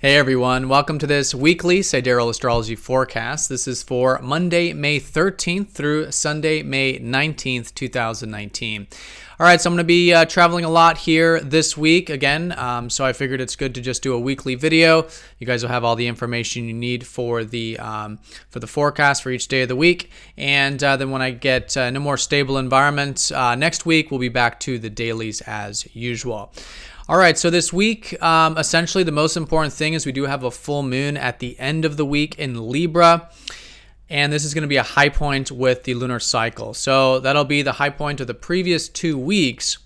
Hey everyone, welcome to this weekly Sidereal Astrology forecast. This is for Monday, May 13th through Sunday, May 19th, 2019. All right, so I'm going to be traveling a lot here this week again, so I figured it's good to just do a weekly video. You guys will have all the information you need for the forecast for each day of the week, and then when I get in a more stable environment next week, we'll be back to the dailies as usual. All right, so this week, essentially the most important thing is we do have a full moon at the end of the week in Libra, and this is going to be a high point with the lunar cycle. So that'll be the high point of the previous 2 weeks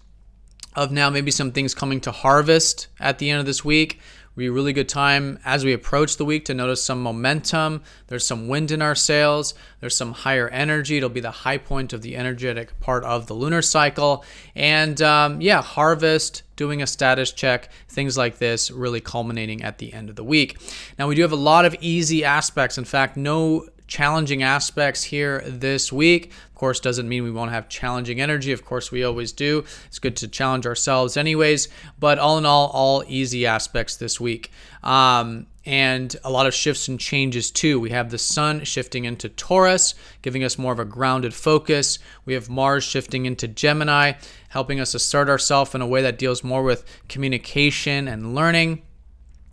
of now maybe some things coming to harvest at the end of this week. Be a really good time as we approach the week to notice some momentum. There's some wind in our sails. There's some higher energy. It'll be the high point of the energetic part of the lunar cycle. And harvest, doing a status check, things like this really culminating at the end of the week. Now we do have a lot of easy aspects. In fact, no challenging aspects here this week. Of course, doesn't mean we won't have challenging energy. Of course, we always do. It's good to challenge ourselves anyways, but all in all easy aspects this week. And a lot of shifts and changes too. We have the sun shifting into Taurus, giving us more of a grounded focus. We have Mars shifting into Gemini, helping us assert ourselves in a way that deals more with communication and learning.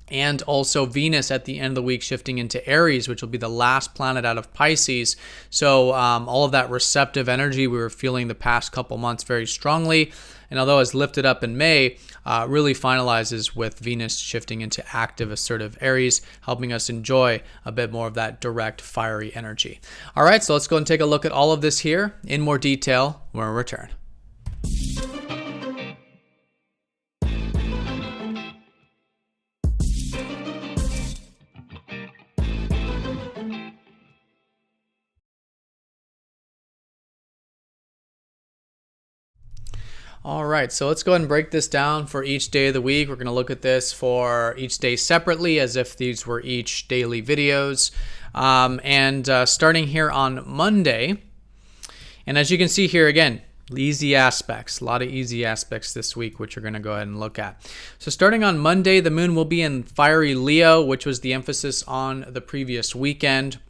And also Venus at the end of the week shifting into Aries, which will be the last planet out of Pisces. So all of that receptive energy we were feeling the past couple months very strongly, and although it's lifted up in May, really finalizes with Venus shifting into active, assertive Aries, helping us enjoy a bit more of that direct, fiery energy. All right, so let's go and take a look at all of this here in more detail when we return. All right, so let's go ahead and break this down for each day of the week. We're going to look at this for each day separately as if these were each daily videos. Starting here on Monday, and as you can see here again, easy aspects, a lot of easy aspects this week, which we're going to go ahead and look at. So starting on Monday, the moon will be in fiery Leo, which was the emphasis on the previous weekend.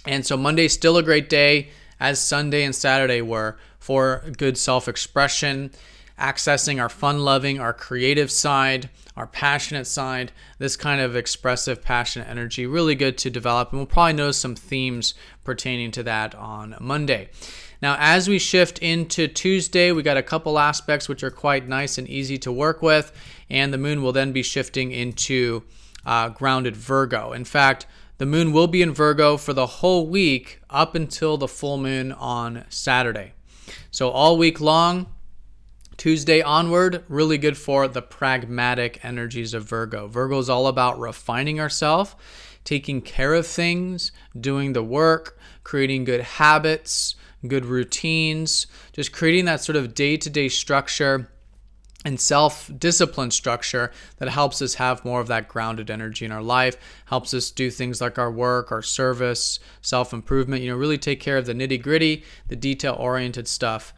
And so Monday's still a great day, as Sunday and Saturday were, for good self-expression, accessing our fun-loving, our creative side, our passionate side, this kind of expressive, passionate energy, really good to develop. And we'll probably notice some themes pertaining to that on Monday. Now, as we shift into Tuesday, we got a couple aspects which are quite nice and easy to work with, and the moon will then be shifting into grounded Virgo. In fact, the moon will be in Virgo for the whole week up until the full moon on Saturday. So all week long, Tuesday onward, really good for the pragmatic energies of Virgo. Virgo is all about refining ourselves, taking care of things, doing the work, creating good habits, good routines, just creating that sort of day-to-day structure and self-discipline structure that helps us have more of that grounded energy in our life, helps us do things like our work, our service, self-improvement, really take care of the nitty-gritty, the detail-oriented stuff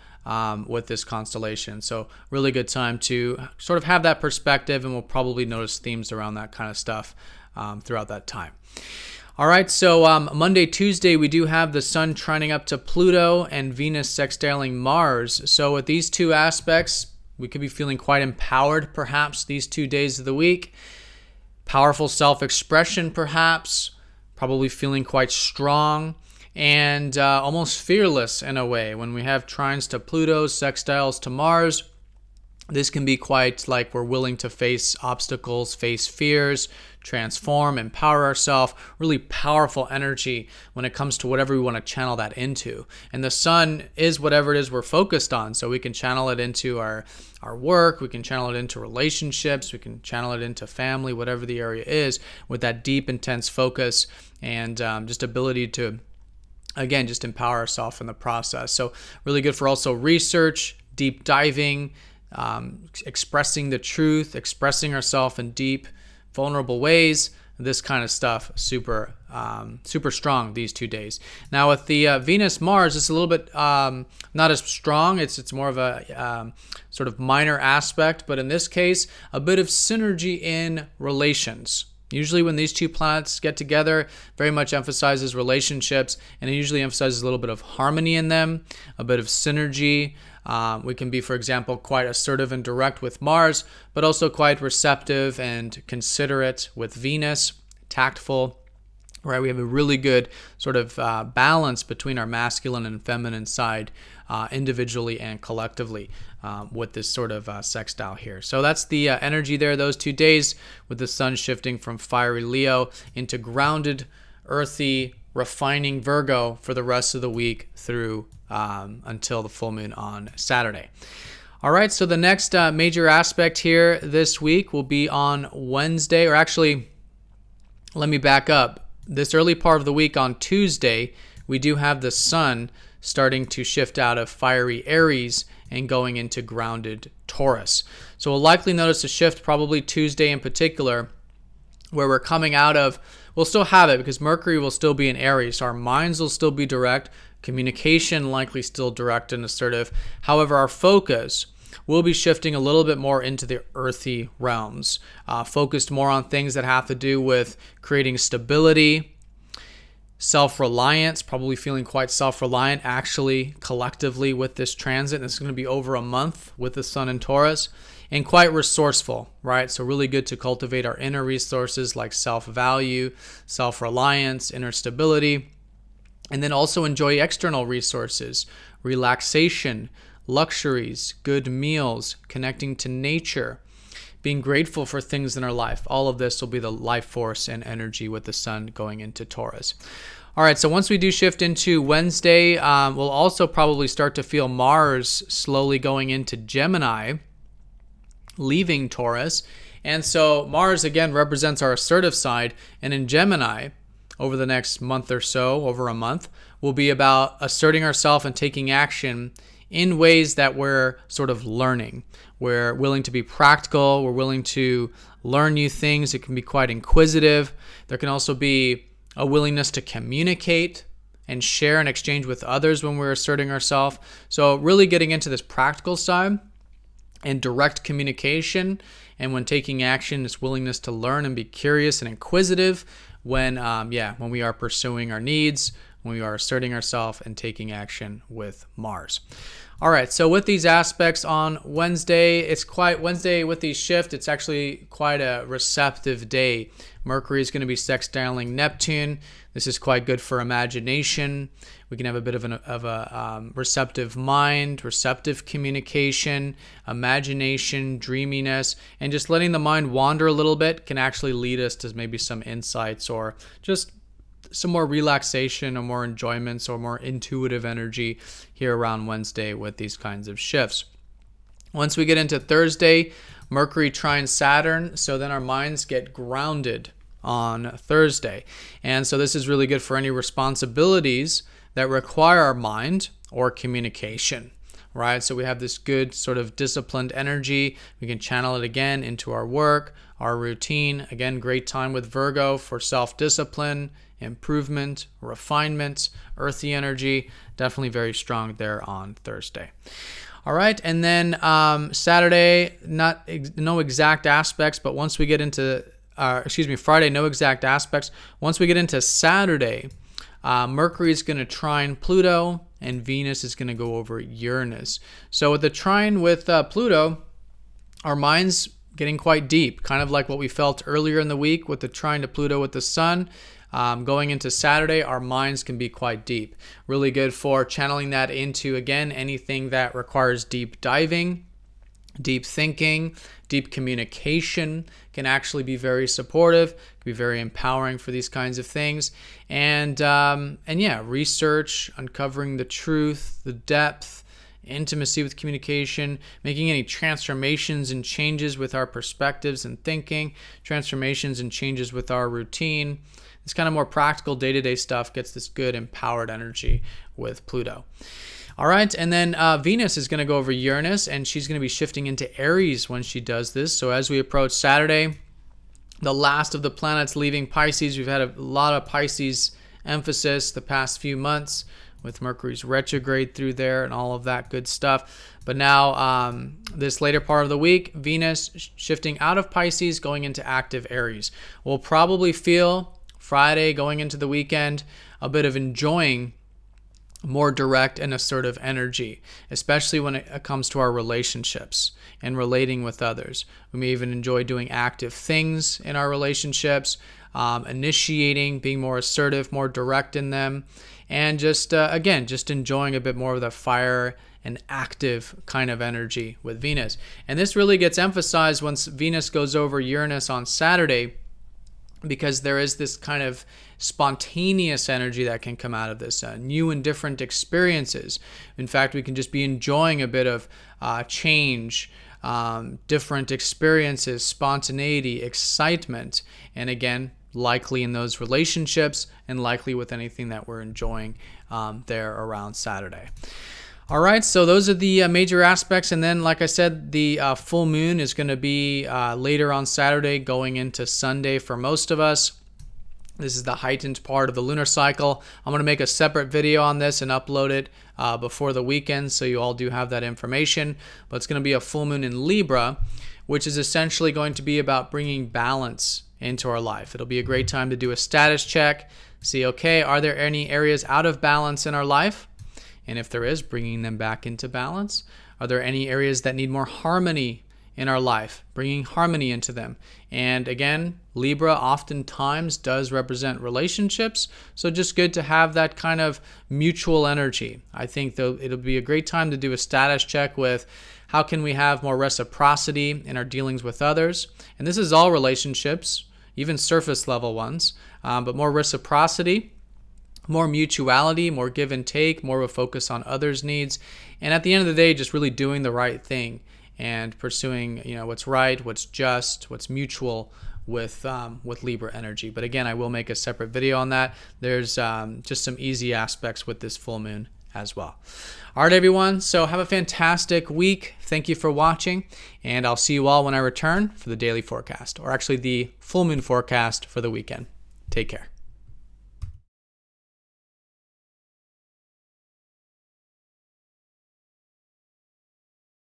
with this constellation. So really good time to sort of have that perspective, and we'll probably notice themes around that kind of stuff throughout that time. All right, so Monday, Tuesday, we do have the sun trining up to Pluto and Venus sextiling Mars. So with these two aspects, we could be feeling quite empowered, perhaps, these 2 days of the week. Powerful self-expression, perhaps. Probably feeling quite strong and almost fearless in a way. When we have trines to Pluto, sextiles to Mars, this can be quite like we're willing to face obstacles, face fears, transform, empower ourselves. Really powerful energy when it comes to whatever we want to channel that into. And the sun is whatever it is we're focused on. So we can channel it into our work, we can channel it into relationships, we can channel it into family, whatever the area is, with that deep, intense focus and just ability to, again, just empower ourselves in the process. So really good for also research, deep diving, expressing the truth, expressing ourselves in deep, vulnerable ways. This kind of stuff, super strong these 2 days. Now with the Venus Mars, it's a little bit not as strong. It's more of a sort of minor aspect, but in this case, a bit of synergy in relations. Usually when these two planets get together, very much emphasizes relationships, and it usually emphasizes a little bit of harmony in them, a bit of synergy. We can be, for example, quite assertive and direct with Mars, but also quite receptive and considerate with Venus, tactful. Right, we have a really good sort of balance between our masculine and feminine side, individually and collectively, with this sort of sextile here. So that's the energy there those 2 days, with the sun shifting from fiery Leo into grounded, earthy, refining Virgo for the rest of the week through until the full moon on Saturday. All right, so the next major aspect here this week will be on Wednesday, or actually, let me back up. This early part of the week on Tuesday, we do have the sun starting to shift out of fiery Aries and going into grounded Taurus. So we'll likely notice a shift probably Tuesday in particular, where we're coming out of, we'll still have it because Mercury will still be in Aries. So our minds will still be direct, communication likely still direct and assertive. However, our focus will be shifting a little bit more into the earthy realms, focused more on things that have to do with creating stability, self-reliance, probably feeling quite self-reliant actually collectively with this transit. This is going to be over a month with the sun in Taurus, and quite resourceful, right? So really good to cultivate our inner resources like self-value, self-reliance, inner stability, and then also enjoy external resources, relaxation, luxuries, good meals, connecting to nature, being grateful for things in our life. All of this will be the life force and energy with the sun going into Taurus. All right, so once we do shift into Wednesday, we'll also probably start to feel Mars slowly going into Gemini, leaving Taurus. And so Mars, again, represents our assertive side. And in Gemini, over the next month or so, over a month, will be about asserting ourselves and taking action in ways that we're sort of learning. We're willing to be practical. We're willing to learn new things. It can be quite inquisitive. There can also be a willingness to communicate and share and exchange with others when we're asserting ourselves. So really getting into this practical side and direct communication. And when taking action, this willingness to learn and be curious and inquisitive when we are pursuing our needs, when we are asserting ourselves and taking action with Mars. All right, so with these aspects on Wednesday, Wednesday with these shift, it's actually quite a receptive day. Mercury is going to be sextiling Neptune. This is quite good for imagination. We can have a bit of a receptive mind, receptive communication, imagination, dreaminess, and just letting the mind wander a little bit can actually lead us to maybe some insights or just some more relaxation or more enjoyments or more intuitive energy here around Wednesday with these kinds of shifts. Once we get into Thursday, Mercury trines Saturn, so then our minds get grounded on Thursday. And so this is really good for any responsibilities that require our mind or communication, right? So we have this good sort of disciplined energy. We can channel it again into our work, our routine. Again, great time with Virgo for self-discipline, improvement, refinement, earthy energy. Definitely very strong there on Thursday. All right, and then Saturday, no exact aspects, but once we get into, Friday, no exact aspects. Once we get into Saturday, Mercury is going to trine Pluto, and Venus is going to go over Uranus. So with the trine with Pluto, our mind's getting quite deep, kind of like what we felt earlier in the week with the trine to Pluto with the sun. Going into Saturday, our minds can be quite deep. Really good for channeling that into, again, anything that requires deep diving, deep thinking, deep communication can actually be very supportive, can be very empowering for these kinds of things. And research, uncovering the truth, the depth, intimacy with communication, making any transformations and changes with our perspectives and thinking, transformations and changes with our routine. This kind of more practical day-to-day stuff gets this good empowered energy with Pluto. All right, and then Venus is going to go over Uranus, and she's going to be shifting into Aries when she does this. So as we approach Saturday, the last of the planets leaving Pisces, we've had a lot of Pisces emphasis the past few months with Mercury's retrograde through there and all of that good stuff. But now this later part of the week, Venus shifting out of Pisces, going into active Aries. We'll probably feel Friday going into the weekend a bit of enjoying more direct and assertive energy, especially when it comes to our relationships and relating with others. We may even enjoy doing active things in our relationships, initiating, being more assertive, more direct in them, and just enjoying a bit more of the fire and active kind of energy with Venus. And this really gets emphasized once Venus goes over Uranus on Saturday, because there is this kind of spontaneous energy that can come out of this, new and different experiences. In fact, we can just be enjoying a bit of change, different experiences, spontaneity, excitement, and again, likely in those relationships and likely with anything that we're enjoying there around Saturday. All right, so those are the major aspects. And then, like I said, the full moon is going to be later on Saturday going into Sunday for most of us. This is the heightened part of the lunar cycle. I'm going to make a separate video on this and upload it before the weekend, so you all do have that information. But it's going to be a full moon in Libra, which is essentially going to be about bringing balance into our life. It'll be a great time to do a status check, see, okay, are there any areas out of balance in our life? And if there is, bringing them back into balance. Are there any areas that need more harmony in our life? Bringing harmony into them. And again, Libra oftentimes does represent relationships, so just good to have that kind of mutual energy. I think though it'll be a great time to do a status check with how can we have more reciprocity in our dealings with others. And this is all relationships, even surface level ones, but more reciprocity, more mutuality, more give and take, more of a focus on others' needs. And at the end of the day, just really doing the right thing and pursuing, what's right, what's just, what's mutual with Libra energy. But again, I will make a separate video on that. There's just some easy aspects with this full moon as well. All right, everyone. So have a fantastic week. Thank you for watching, and I'll see you all when I return for the daily forecast, or actually the full moon forecast for the weekend. Take care.